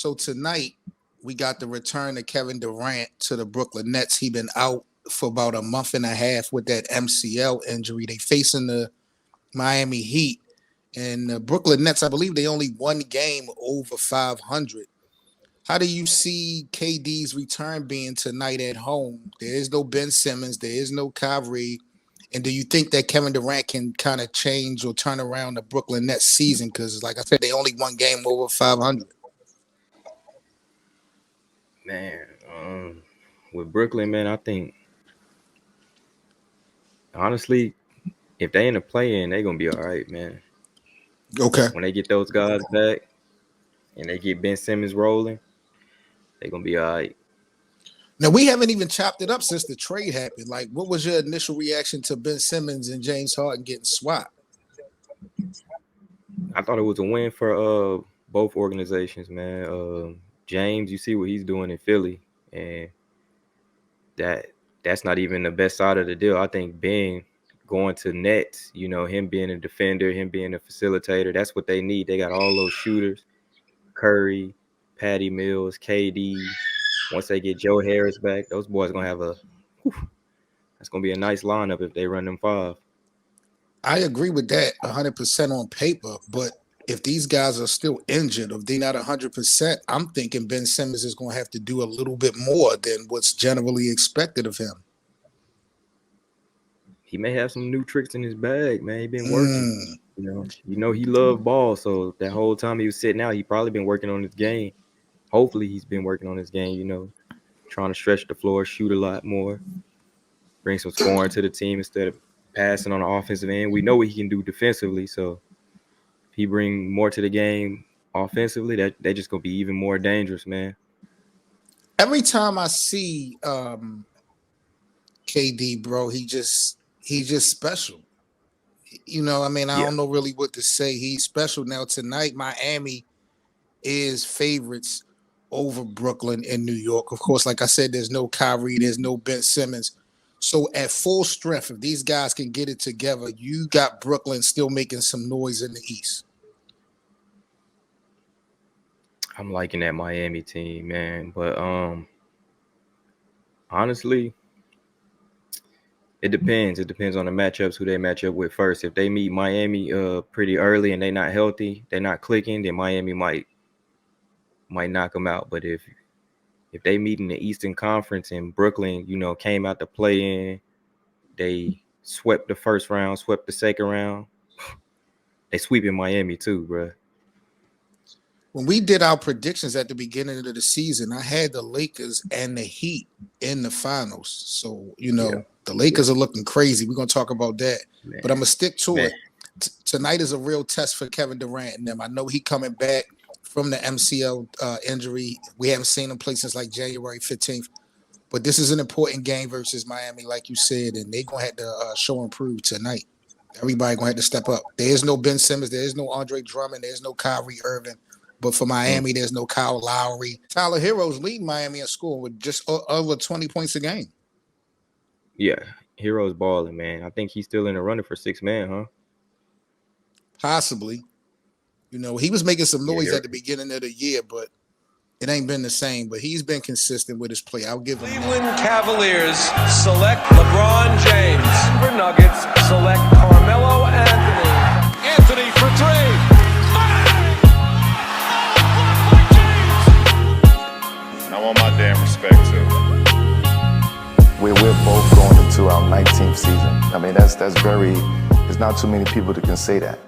So tonight we got the return of Kevin Durant to the Brooklyn Nets. He been out for about a month and a half with that MCL injury. They facing the Miami Heat and the Brooklyn Nets. I believe they only one game over 500. How do you see KD's return being tonight at home? There is no Ben Simmons. There is no Kyrie. And do you think that Kevin Durant can kind of change or turn around the Brooklyn Nets season? Because, like I said, they only one game over 500. Man, with Brooklyn, man, I think honestly, if they in the play-in, they gonna be all right, man. Okay. When they get those guys back and they get Ben Simmons rolling, they gonna be all right. Now, we haven't even chopped it up since the trade happened. Like, what was your initial reaction to Ben Simmons and James Harden getting swapped? I thought it was a win for both organizations, man. James, you see what he's doing in Philly, and that's not even the best side of the deal. I think Ben going to Nets, you know, him being a defender, him being a facilitator, that's what they need. They got all those shooters, Curry, Patty Mills, KD. Once they get Joe Harris back, those boys gonna have that's gonna be a nice lineup if they run them five. I agree with that 100% on paper, but if these guys are still injured, if they're not 100%, I'm thinking Ben Simmons is going to have to do a little bit more than what's generally expected of him. He may have some new tricks in his bag, man. He been working. You know he loved ball, so that whole time he was sitting out, he probably been working on his game. Hopefully he's been working on his game, you know, trying to stretch the floor, shoot a lot more, bring some scoring to the team instead of passing on the offensive end. We know what he can do defensively, so if he bring more to the game offensively, they're just gonna be even more dangerous, man. Every time I see KD, bro, he's just special. You know, I mean, I don't know really what to say. He's special. Now tonight, Miami is favorites over Brooklyn and New York. Of course, like I said, there's no Kyrie, there's no Ben Simmons. So at full strength, if these guys can get it together, you got Brooklyn still making some noise in the East. I'm liking that Miami team, man. But honestly, it depends. It depends on the matchups, who they match up with first. If they meet Miami pretty early and they're not healthy, they're not clicking, then Miami might knock them out. But if they meet in the Eastern Conference and Brooklyn, you know, came out to play in, they swept the first round, swept the second round, they sweeping Miami too, bro. When we did our predictions at the beginning of the season, I had the Lakers and the Heat in the finals. So, you know, the Lakers are looking crazy. We're going to talk about that. Man. But I'm going to stick to it. Tonight is a real test for Kevin Durant and them. I know he coming back from the MCL injury. We haven't seen him play since like January 15th. But this is an important game versus Miami, like you said, and they're going to have to show and prove tonight. Everybody going to have to step up. There is no Ben Simmons. There is no Andre Drummond. There's no Kyrie Irving. But for Miami, there's no Kyle Lowry. Tyler Hero's leading Miami in scoring with just over 20 points a game. Yeah, Hero's balling, man. I think he's still in the running for sixth man, huh? Possibly. You know, he was making some noise at the beginning of the year, but it ain't been the same. But he's been consistent with his play. I'll give him Cleveland Cavaliers select LeBron James. Denver Nuggets select Carmelo Anthony. Anthony for three. I want my damn respect too. We're both going into our 19th season. I mean, that's very. There's not too many people that can say that.